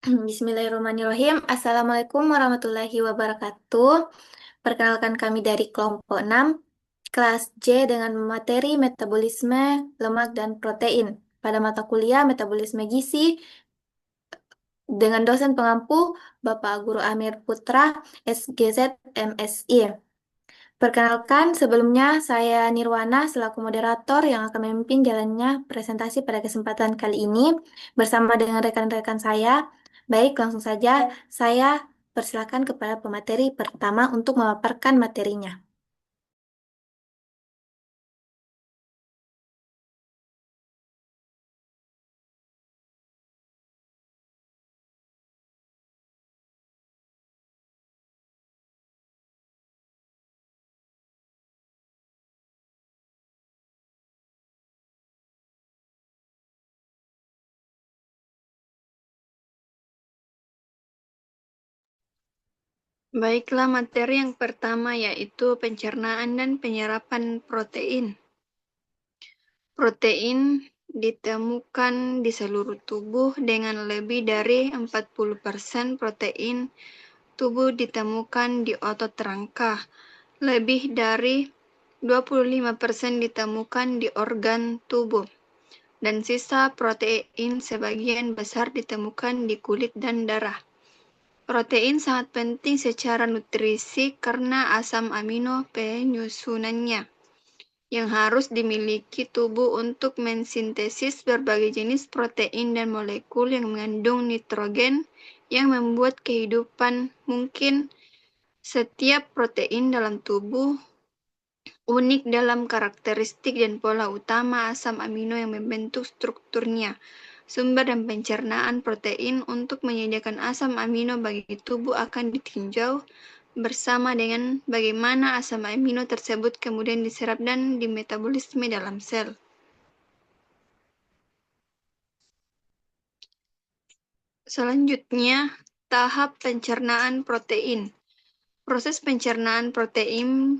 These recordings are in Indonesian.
Bismillahirrahmanirrahim. Assalamualaikum warahmatullahi wabarakatuh. Perkenalkan kami dari kelompok 6, kelas J dengan materi metabolisme lemak dan protein. Pada mata kuliah metabolisme gizi dengan dosen pengampu Bapak Guru Amir Putra, SGZ MSI. Perkenalkan, sebelumnya saya Nirwana selaku moderator yang akan memimpin jalannya presentasi pada kesempatan kali ini bersama dengan rekan-rekan saya. Baik, langsung saja saya persilakan kepada pemateri pertama untuk memaparkan materinya. Baiklah, materi yang pertama yaitu pencernaan dan penyerapan protein. Protein ditemukan di seluruh tubuh dengan lebih dari 40% protein tubuh ditemukan di otot rangka, lebih dari 25% ditemukan di organ tubuh, dan sisa protein sebagian besar ditemukan di kulit dan darah. Protein sangat penting secara nutrisi karena asam amino penyusunannya yang harus dimiliki tubuh untuk mensintesis berbagai jenis protein dan molekul yang mengandung nitrogen yang membuat kehidupan mungkin. Setiap protein dalam tubuh unik dalam karakteristik dan pola utama asam amino yang membentuk strukturnya. Sumber dan pencernaan protein untuk menyediakan asam amino bagi tubuh akan ditinjau bersama dengan bagaimana asam amino tersebut kemudian diserap dan dimetabolisme dalam sel. Selanjutnya, tahap pencernaan protein. Proses pencernaan protein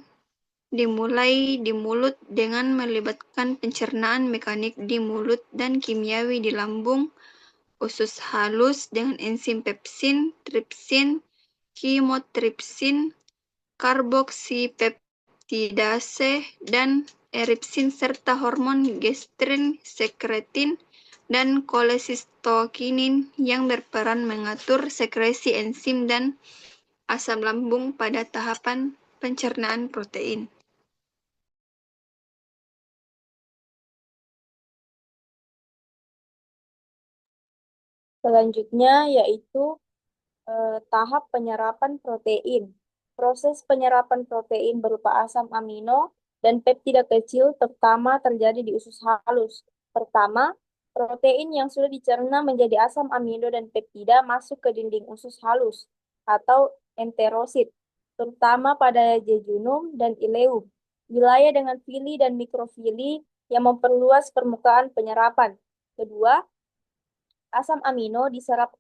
dimulai di mulut dengan melibatkan pencernaan mekanik di mulut dan kimiawi di lambung, usus halus dengan enzim pepsin, tripsin, chymotrypsin, karboksipeptidase, dan eripsin serta hormon gastrin, sekretin, dan kolesistokinin yang berperan mengatur sekresi enzim dan asam lambung pada tahapan pencernaan protein. Selanjutnya yaitu tahap penyerapan protein. Proses penyerapan protein berupa asam amino dan peptida kecil terutama terjadi di usus halus. Pertama, protein yang sudah dicerna menjadi asam amino dan peptida masuk ke dinding usus halus atau enterosit, terutama pada jejunum dan ileum, wilayah dengan fili dan mikrofili yang memperluas permukaan penyerapan. Kedua, asam amino diserap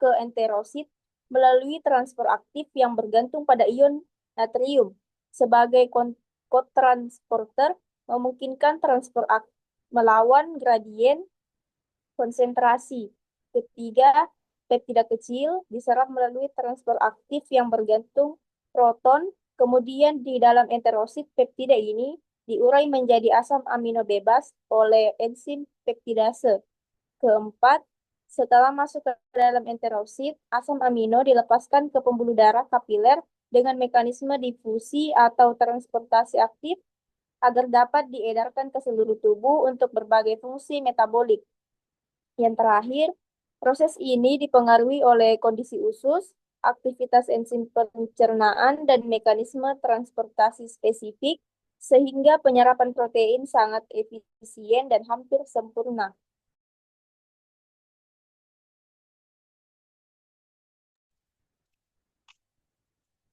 ke enterosit melalui transfer aktif yang bergantung pada ion natrium. Sebagai kotransporter, memungkinkan transfer melawan gradien konsentrasi. Ketiga, peptida kecil diserap melalui transfer aktif yang bergantung proton. Kemudian di dalam enterosit, peptida ini diurai menjadi asam amino bebas oleh enzim peptidase. Keempat, setelah masuk ke dalam enterosit, asam amino dilepaskan ke pembuluh darah kapiler dengan mekanisme difusi atau transportasi aktif agar dapat diedarkan ke seluruh tubuh untuk berbagai fungsi metabolik. Yang terakhir, proses ini dipengaruhi oleh kondisi usus, aktivitas enzim pencernaan, dan mekanisme transportasi spesifik, sehingga penyerapan protein sangat efisien dan hampir sempurna.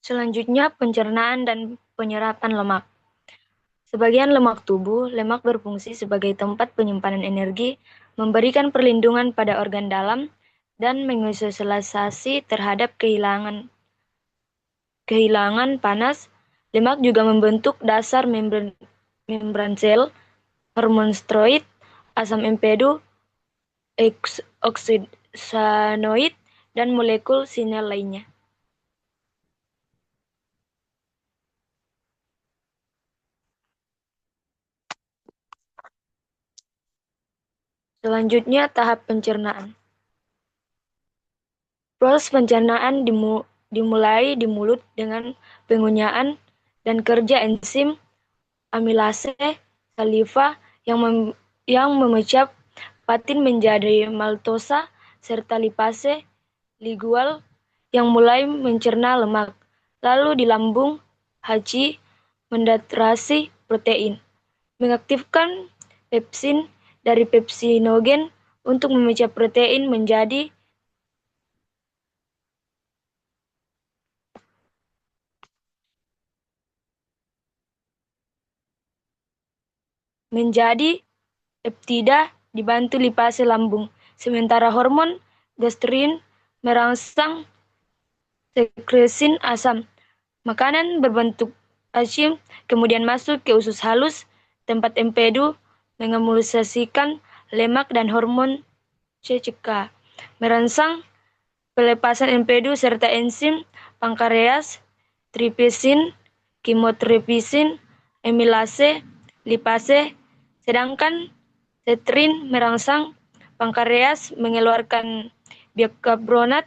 Selanjutnya, pencernaan dan penyerapan lemak. Sebagian lemak tubuh, lemak berfungsi sebagai tempat penyimpanan energi, memberikan perlindungan pada organ dalam, dan mengisolasi terhadap kehilangan panas. Lemak juga membentuk dasar membran sel, hormon steroid, asam empedu, hexanoid, dan molekul sinyal lainnya. Selanjutnya, tahap pencernaan. Proses pencernaan dimulai di mulut dengan pengunyaan dan kerja enzim amilase saliva yang memecah patin menjadi maltosa serta lipase lingual yang mulai mencerna lemak. Lalu di lambung, Haji mendehidrasi protein, mengaktifkan pepsin dari pepsinogen untuk memecah protein menjadi peptida dibantu lipase lambung, sementara hormon gastrin merangsang sekresin asam. Makanan berbentuk asin kemudian masuk ke usus halus, tempat empedu mengemulsikan lemak dan hormon CCK, merangsang pelepasan empedu serta enzim pankreas, tripesin, kimotripesin, amilase, lipase, sedangkan setrin merangsang pankreas mengeluarkan bikarbonat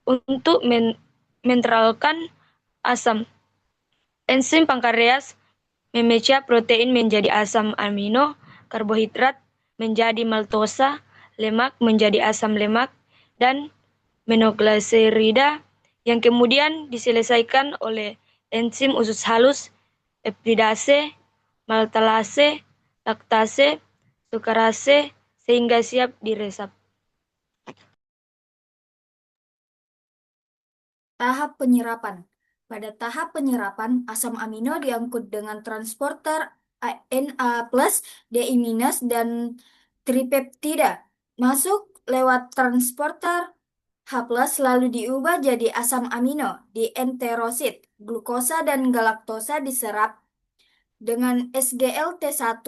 untuk menetralkan asam. Enzim pankreas memecah protein menjadi asam amino, karbohidrat menjadi maltosa, lemak menjadi asam lemak, dan monogliserida yang kemudian diselesaikan oleh enzim usus halus, peptidase, maltase, laktase, sukarase, sehingga siap diresap. Tahap penyerapan. Pada tahap penyerapan, asam amino diangkut dengan transporter Na+, D- dan tripeptida. Masuk lewat transporter H+, lalu diubah jadi asam amino di enterosit. Glukosa dan galaktosa diserap dengan SGLT1,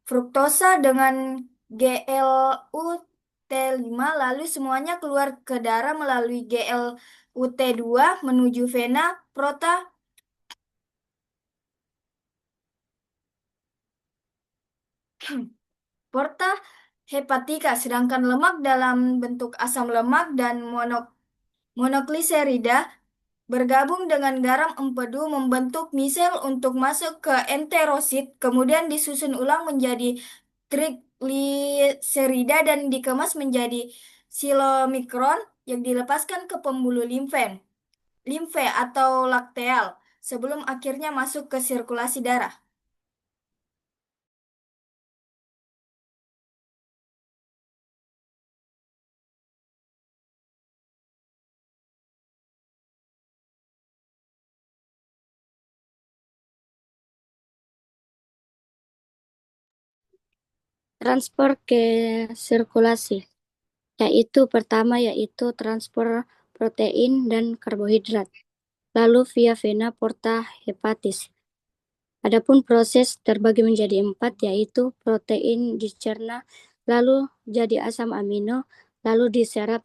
fruktosa dengan GLUT5, lalu semuanya keluar ke darah melalui GLUT2 menuju vena porta hepatika, sedangkan lemak dalam bentuk asam lemak dan monogliserida bergabung dengan garam empedu membentuk misel untuk masuk ke enterosit, kemudian disusun ulang menjadi trigliserida dan dikemas menjadi silomikron yang dilepaskan ke pembuluh limfe atau lakteal sebelum akhirnya masuk ke sirkulasi darah. Transfer ke sirkulasi, yaitu pertama yaitu transfer protein dan karbohidrat, lalu via vena porta hepatis. Adapun proses terbagi menjadi 4, yaitu protein dicerna, lalu jadi asam amino, lalu diserap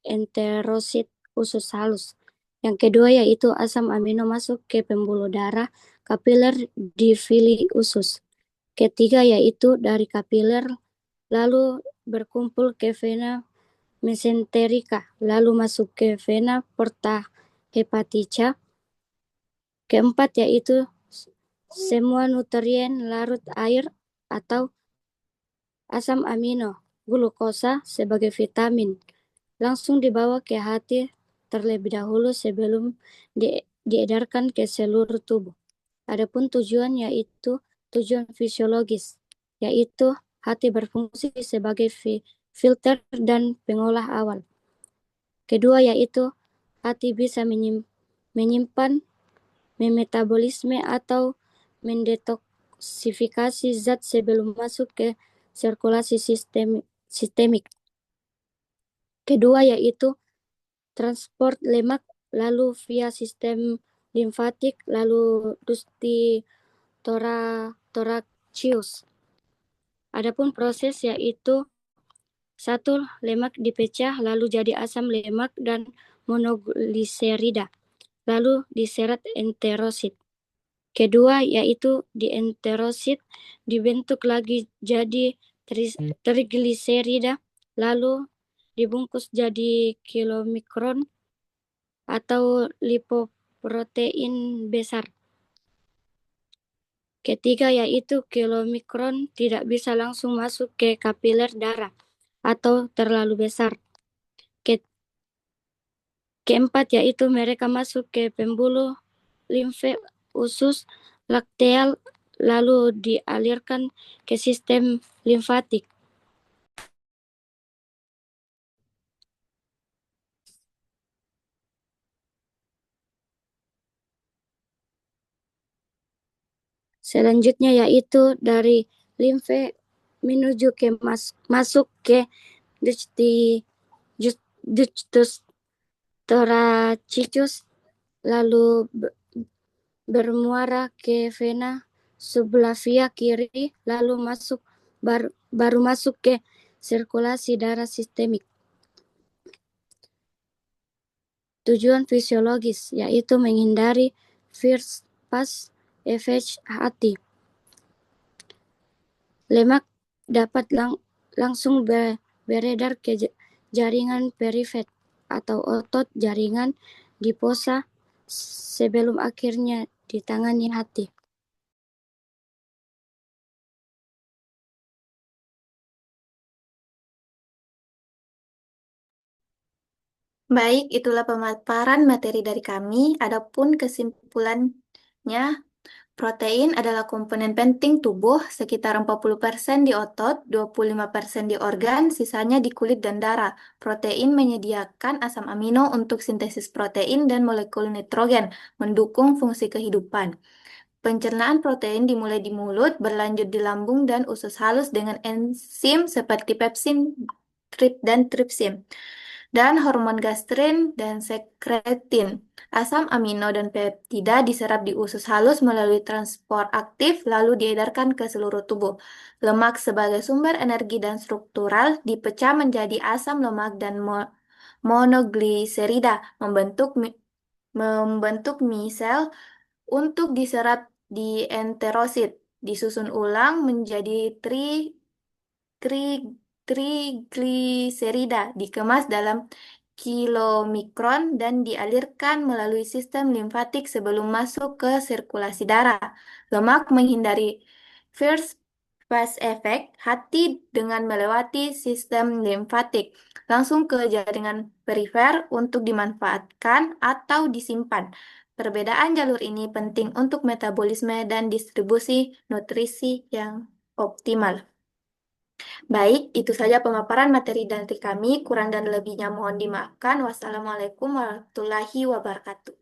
enterosit usus halus. Yang kedua yaitu asam amino masuk ke pembuluh darah kapiler difili usus. Ketiga yaitu dari kapiler lalu berkumpul ke vena mesenterika, lalu masuk ke vena porta hepatica. Keempat yaitu semua nutrien larut air atau asam amino, glukosa sebagai vitamin langsung dibawa ke hati terlebih dahulu sebelum diedarkan ke seluruh tubuh. Adapun tujuan yaitu tujuan fisiologis, yaitu hati berfungsi sebagai filter dan pengolah awal. Kedua yaitu hati bisa menyimpan, memetabolisme atau mendetoksifikasi zat sebelum masuk ke sirkulasi sistemik. Kedua yaitu transport lemak lalu via sistem limfatik lalu dusti thoracius. Adapun proses yaitu Satu, lemak dipecah lalu jadi asam lemak dan monogliserida, lalu diserat enterosit. Kedua, yaitu di enterosit dibentuk lagi jadi trigliserida, lalu dibungkus jadi kilomikron atau lipoprotein besar. Ketiga, yaitu kilomikron tidak bisa langsung masuk ke kapiler darah atau terlalu besar. Keempat, yaitu mereka masuk ke pembuluh limfe usus lakteal lalu dialirkan ke sistem limfatik. Selanjutnya yaitu dari limfe menuju ke masuk ke ductus thoracius lalu bermuara ke vena subclavia kiri lalu baru masuk ke sirkulasi darah sistemik. Tujuan fisiologis yaitu menghindari first pass effect hati. Lemak dapat langsung beredar ke jaringan perifer atau otot jaringan di fosa sebelum akhirnya ditangani hati. Baik, itulah pemaparan materi dari kami. Adapun kesimpulannya, protein adalah komponen penting tubuh, sekitar 40% di otot, 25% di organ, sisanya di kulit dan darah. Protein menyediakan asam amino untuk sintesis protein dan molekul nitrogen, mendukung fungsi kehidupan. Pencernaan protein dimulai di mulut, berlanjut di lambung dan usus halus dengan enzim seperti pepsin dan tripsin, dan hormon gastrin dan sekretin. Asam amino dan peptida diserap di usus halus melalui transport aktif lalu diedarkan ke seluruh tubuh. Lemak sebagai sumber energi dan struktural dipecah menjadi asam lemak dan monogliserida membentuk misel untuk diserap di enterosit. Disusun ulang menjadi tri- trigliserida, dikemas dalam kilomikron dan dialirkan melalui sistem limfatik sebelum masuk ke sirkulasi darah. Lemak menghindari first pass effect hati dengan melewati sistem limfatik langsung ke jaringan perifer untuk dimanfaatkan atau disimpan. Perbedaan jalur ini penting untuk metabolisme dan distribusi nutrisi yang optimal. Baik, itu saja pemaparan materi dari kami. Kurang dan lebihnya mohon dimaafkan. Wassalamualaikum warahmatullahi wabarakatuh.